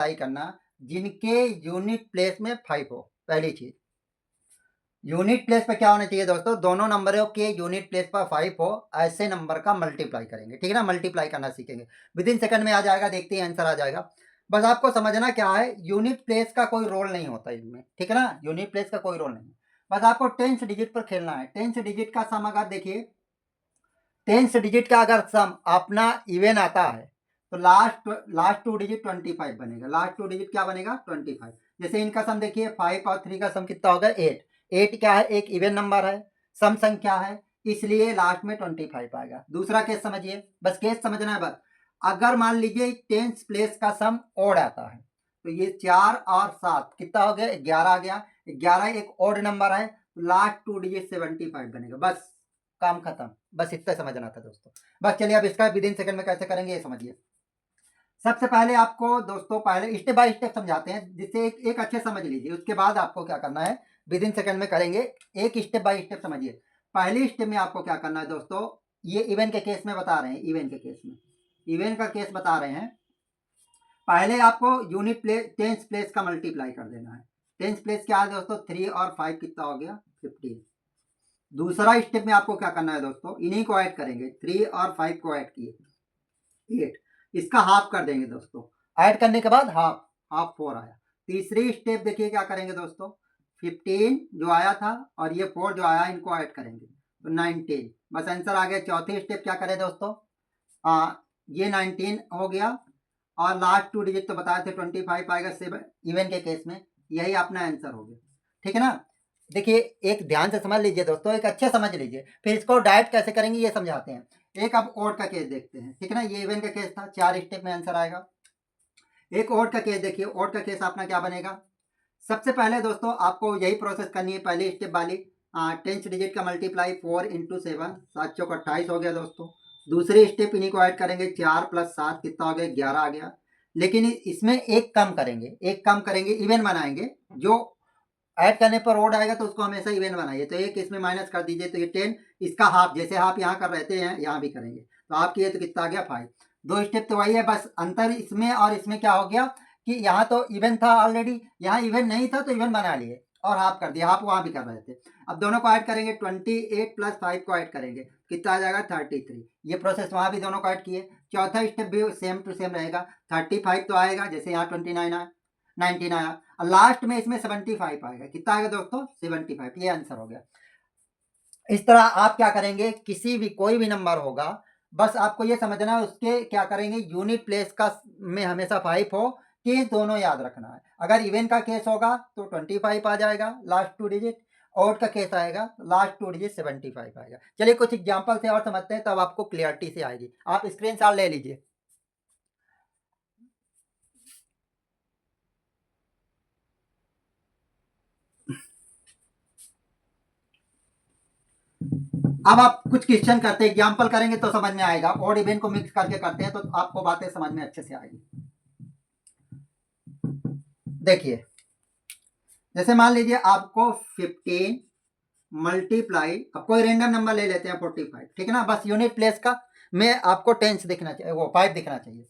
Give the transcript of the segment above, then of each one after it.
Multiply करना जिनके unit place में 5 हो। पहली चीज, यूनिट प्लेस पे क्या होना चाहिए दोस्तों, दोनों नंबरों के यूनिट प्लेस पर 5 हो, ऐसे नंबर का मल्टीप्लाई करेंगे। ठीक है ना, मल्टीप्लाई करना सीखेंगे। विद इन सेकंड में आ जाएगा, देखते हैं आंसर आ जाएगा। बस आपको समझना क्या है, यूनिट प्लेस का कोई रोल नहीं होता इनमें। ठीक है ना, यूनिट प्लेस का कोई रोल नहीं, बस आपको 10th डिजिट पर खेलना है। 10th डिजिट का सम अगर देखिए, 10th डिजिट का अगर सम अपना इवन आता है तो लास्ट 2 डिजिट 25 बनेगा। लास्ट 2 डिजिट क्या बनेगा, 25। जैसे इनका सम देखिए, 5 और 3 का सम कितना होगा, 8। 8 क्या है, एक इवन नंबर है, सम संख्या है, इसलिए लास्ट में 25 आएगा। दूसरा केस समझिए, बस केस समझना है बस। अगर मान लीजिए 10th प्लेस का सम ओड आता है तो ये 4 और 7 कितना हो गया, 11 आ गया। 11 एक ओड नंबर है, लास्ट 2 डिजिट 75 बनेगा। बस काम खत्म, बस इतना समझना था दोस्तों। बस चलिए, अब इसका विद इन सेकंड में कैसे करेंगे ये समझिए। सबसे पहले आपको दोस्तों पहले स्टेप बाय स्टेप समझाते हैं, जिससे एक अच्छे समझ लीजिए, उसके बाद आपको क्या करना है विद इन सेकंड में करेंगे। एक स्टेप बाय स्टेप समझिए। पहली स्टेप में आपको क्या करना है दोस्तों, ये इवन के केस में बता रहे हैं, इवन के केस में, इवन का केस बता रहे हैं। पहले आपको यूनिट प्लेस 10th प्लेस का मल्टीप्लाई कर देना है। 10th प्लेस क्या है दोस्तों, 3 और 5 कितना हो गया, 15। दूसरा स्टेप में आपको क्या करना है दोस्तों, इन्हीं को ऐड करेंगे, 3 और 5 को ऐड किए 8, इसका हाफ कर देंगे दोस्तों। ऐड करने के बाद हाफ, हाफ 4 आया। तीसरी स्टेप देखिए क्या करेंगे दोस्तों, 15 जो आया था और ये 4 जो आया, इनको ऐड करेंगे तो 19, बस आंसर आ गया। चौथी स्टेप क्या करें दोस्तों, ये 19 हो गया और लास्ट 2 डिजिट तो बताए थे 25 आएगा 7 इवन के केस में, यही अपना आंसर हो गया। ठीक है ना, देखिए एक ध्यान से समझ लीजिए दोस्तों, एक अच्छे समझ लीजिए, फिर इसको डायरेक्ट कैसे करेंगे ये समझाते हैं। एक अब ओड का केस देखते हैं। ठीक है ना, ये इवन का केस था, 4 स्टेप में आंसर आएगा। एक ओड का केस देखिए, ओड का केस अपना क्या बनेगा। सबसे पहले दोस्तों आपको यही प्रोसेस करनी है, पहली स्टेप वाली। 10th डिजिट का मल्टीप्लाई 4 इंटू 7, 7 चौक 28 हो गया दोस्तों। दूसरी स्टेप इन्हीं को ऐड करेंगे, 4 + 7 कितना हो गया, 11 आ गया। लेकिन इसमें एक कम करेंगे, एक कम करेंगे, इवन बनाएंगे। जो ऐड करने पर ओड आएगा तो उसको हमेशा इवन बनाइए, तो एक इसमें माइनस कर दीजिए तो ये 10, इसका हाफ, जैसे हाफ यहाँ कर रहे थे यहाँ भी करेंगे, तो आप किए तो कितना आ गया, 5। 2 स्टेप तो वही है, बस अंतर इसमें और इसमें क्या हो गया कि यहाँ तो इवन था ऑलरेडी, यहाँ इवन नहीं था तो इवन बना लिए और हाफ कर दिया, हाफ वहाँ भी कर रहे थे। अब दोनों को ऐड करेंगे, 28 + 5 को ऐड करेंगे, कितना आ जाएगा, 33। ये प्रोसेस वहाँ भी दोनों को ऐड किए। चौथा स्टेप भी सेम टू सेम रहेगा, 35 तो आएगा, जैसे यहाँ 29 आया, 19 आया, और लास्ट में इसमें 75 आएगा। कितना आएगा दोस्तों, 75। ये आंसर हो गया। इस तरह आप क्या करेंगे, किसी भी कोई भी नंबर होगा, बस आपको ये समझना है उसके क्या करेंगे, यूनिट प्लेस का में हमेशा 5 हो, केस दोनों याद रखना है। अगर इवन का केस होगा तो 25 आ जाएगा लास्ट 2 डिजिट, ऑड का केस आएगा लास्ट 2 डिजिट 75 आएगा। चलिए कुछ एग्जांपल से और समझते हैं, तब आपको क्लियरिटी से आएगी। आप स्क्रीनशॉट ले लीजिए। अब आप कुछ क्वेश्चन करते हैं, एग्जाम्पल करेंगे तो समझ में आएगा, और इवन को मिक्स करके करते हैं तो आपको बातें समझ में अच्छे से आएगी। देखिए, जैसे मान लीजिए आपको 15 मल्टीप्लाई, अब कोई रेंडम नंबर ले लेते हैं 45। ठीक है ना, बस यूनिट प्लेस का में आपको 10 दिखना चाहिए, वो 5 दिखना चाहिए।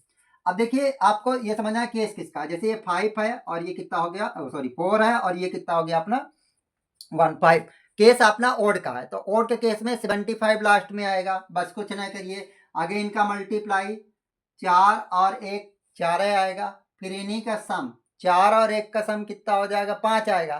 अब देखिए आपको ये समझना है केस किसका, जैसे ये 5 है और ये कितना हो गया, सॉरी 4 है और ये कितना हो गया अपना 15। केस अपना ओड का है, तो ओड के केस में 75 लास्ट में आएगा। बस कुछ ना करिए, आगे इनका मल्टीप्लाई 4 और 1 4 आएगा, फिर इन्हीं का सम 4 और 1 का सम कितना हो जाएगा, 5 आएगा।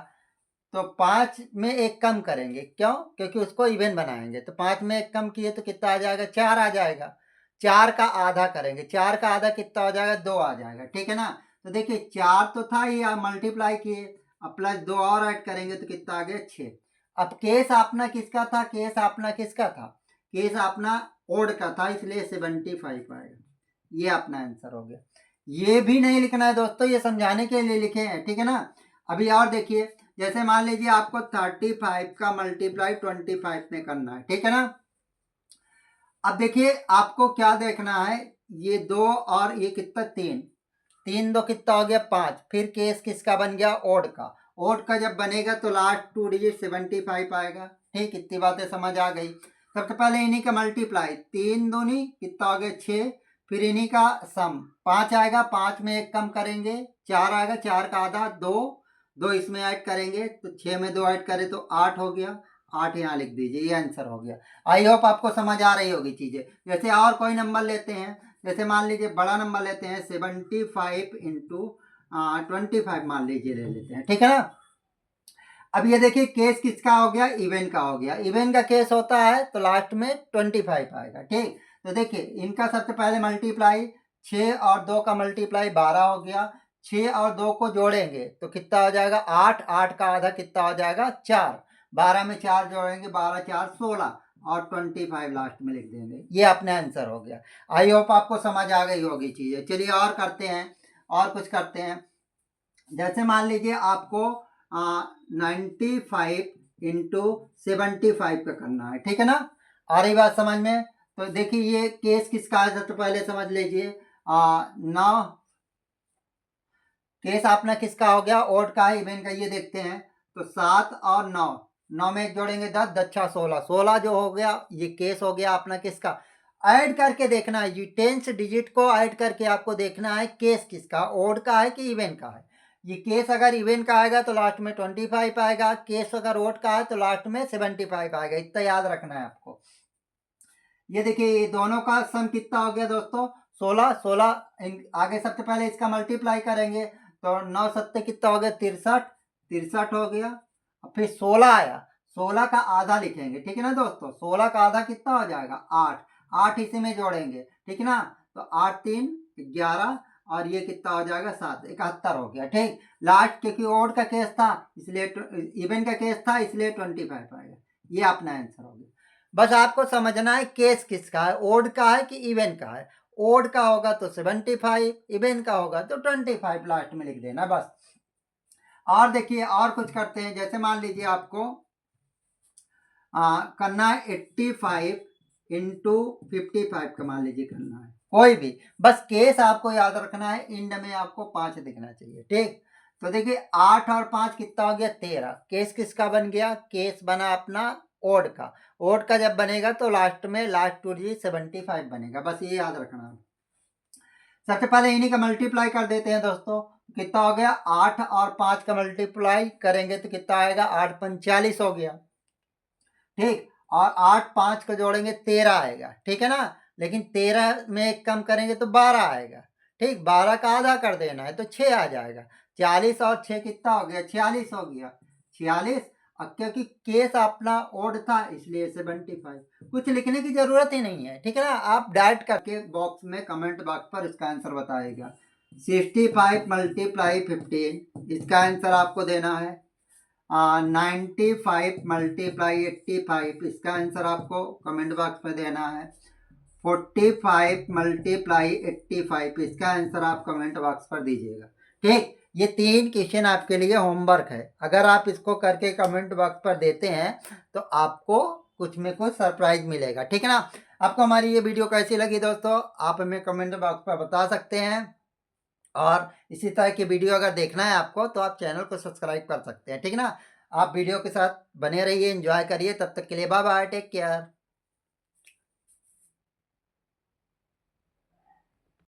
तो 5 में एक कम करेंगे, क्यों, क्योंकि उसको इवन बनाएंगे, तो 5 में एक कम किए तो कितना आ जाएगा, 4 आ जाएगा। 4 का आधा करेंगे, 4 का आधा कितना हो जाएगा, 2 आ जाएगा। ठीक है ना, तो देखिए 4 तो था ही, मल्टीप्लाई किए, अब प्लस 2 और ऐड करेंगे तो कितना आ गया, 6। अब केस अपना किसका था, केस अपना किसका था, केस अपना ओड का था, इसलिए 75 आएगा। ये अपना आंसर हो गया। ये भी नहीं लिखना है दोस्तों, ये समझाने के लिए लिखे हैं। ठीक है ना, अभी और देखिए, जैसे मान लीजिए आपको 35 का मल्टीप्लाई 25 में करना है। ठीक है ना, अब देखिए आपको क्या देखना है, ये 2 और ये कितना 3, 3 2 कितना हो गया 5, फिर केस किसका बन गया, ओड का। ओड का जब बनेगा तो लास्ट 2 डिजिट 75 आएगा। ठीक, इतनी बातें समझ आ गई। सबसे पहले इन्हीं का मल्टीप्लाई, 3 दूनी कितना हो गया 6, फिर इन्हीं का सम 5 आएगा, 5 में 1 कम करेंगे 4 आएगा, 4 का आधा 2, 2 इसमें ऐड करेंगे तो 6 में 2 ऐड करें तो 8 हो गया, 8 यहाँ लिख दीजिए, ये आंसर हो गया। आई होप आपको समझ आ रही होगी चीज़ें। जैसे और कोई नंबर लेते हैं, जैसे मान लीजिए बड़ा नंबर लेते हैं 75 इंटू 25 मान लीजिए ले लेते हैं, ठीक है ना। अब ये देखिए केस किसका हो गया, इवन का हो गया। इवन का केस होता है तो लास्ट में 25 आएगा, ठीक। तो देखिए इनका सबसे पहले मल्टीप्लाई 6 और 2 का मल्टीप्लाई 12 हो गया। 6 और 2 को जोड़ेंगे तो कितना हो जाएगा 8, 8 का आधा कितना हो जाएगा 4, 12 में 4 जोड़ेंगे 12 4 16 और 25 लास्ट में लिख देंगे, ये अपना आंसर हो गया। आई होप आपको समझ आ गई होगी चीज़ें। चलिए और करते हैं, और कुछ करते हैं। जैसे मान लीजिए आपको 95 इंटू 75 का करना है, ठीक है ना। आ रही बात समझ में। तो देखिए ये केस किसका है सबसे पहले समझ लीजिए। 9 केस अपना किसका हो गया, ओड का है, इवन का ये देखते हैं। तो 7 और 9, 9 में एक जोड़ेंगे 10, 10 16, 16 जो हो गया ये केस हो गया अपना किसका। ऐड करके देखना है, ये 10 डिजिट को ऐड करके आपको देखना है केस किसका, ओड का है कि इवन का है। ये केस अगर इवन का आएगा तो लास्ट में 25 आएगा, केस अगर ओड का है तो लास्ट में 75 आएगा, इतना याद रखना है आपको। ये देखिए दोनों का सम कितना हो गया दोस्तों 16, 16 आगे सबसे पहले इसका मल्टीप्लाई करेंगे तो 9 सत्ते कितना हो गया 63, 63 हो गया। और फिर 16 आया, 16 का आधा लिखेंगे, ठीक है ना दोस्तों। 16 का आधा कितना हो जाएगा 8, 8 इसी में जोड़ेंगे, ठीक है ना। तो 8 3 11 और ये कितना हो जाएगा 7, 71 हो गया, ठीक। लास्ट क्योंकि ओड का केस था इसलिए, इवन का केस था इसलिए 25 आएगा, ये अपना आंसर हो गया। बस आपको समझना है केस किसका है, ओड का है कि इवन का है। ओड का होगा तो 75, इवन का होगा तो 25 लास्ट में लिख देना बस। और देखिए और कुछ करते हैं। जैसे मान लीजिए आपको करना है 85 इंटू 55 का मान लीजिए करना है, कोई भी, बस केस आपको याद रखना है, इंड में आपको 5 दिखना चाहिए, ठीक। तो देखिए 8 और 5 कितना हो गया 13, केस किसका बन गया, केस बना अपना ओड का। ओड का जब बनेगा तो लास्ट में लास्ट टू डिजिट 75 बनेगा, बस ये याद रखना है। सबसे पहले इन्हीं का मल्टीप्लाई कर देते हैं दोस्तों, कितना हो गया 8 और 5 का मल्टीप्लाई करेंगे तो कितना आएगा 8 45 हो गया, ठीक। और 8 5 को जोड़ेंगे 13 आएगा, ठीक है ना। लेकिन 13 में 1 कम करेंगे तो 12 आएगा, ठीक। 12 का आधा कर देना है तो 6 आ जाएगा। 40 और 6 कितना हो गया 46 हो गया, 46। अब क्योंकि केस अपना ओड था इसलिए 75, कुछ लिखने की जरूरत ही नहीं है, ठीक है ना। आप डायरेक्ट करके बॉक्स में कमेंट बॉक्स पर इसका आंसर बताएगा। 65 मल्टीप्लाई 15 इसका आंसर आपको देना है। 95 मल्टीप्लाई 85 इसका आंसर आपको कमेंट बॉक्स में देना है। 45 मल्टीप्लाई 85 इसका आंसर आप कमेंट बॉक्स पर दीजिएगा, ठीक। ये 3 क्वेश्चन आपके लिए होमवर्क है, अगर आप इसको करके कमेंट बॉक्स पर देते हैं तो आपको कुछ में कुछ सरप्राइज मिलेगा, ठीक है ना। आपको हमारी ये वीडियो कैसी लगी दोस्तों, आप हमें कमेंट बॉक्स पर बता सकते हैं। और इसी तरह की वीडियो अगर देखना है आपको तो आप चैनल को सब्सक्राइब कर सकते हैं, ठीक है ना। आप वीडियो के साथ बने रहिए, एंजॉय करिए, तब तक के लिए बाय बाय, टेक केयर।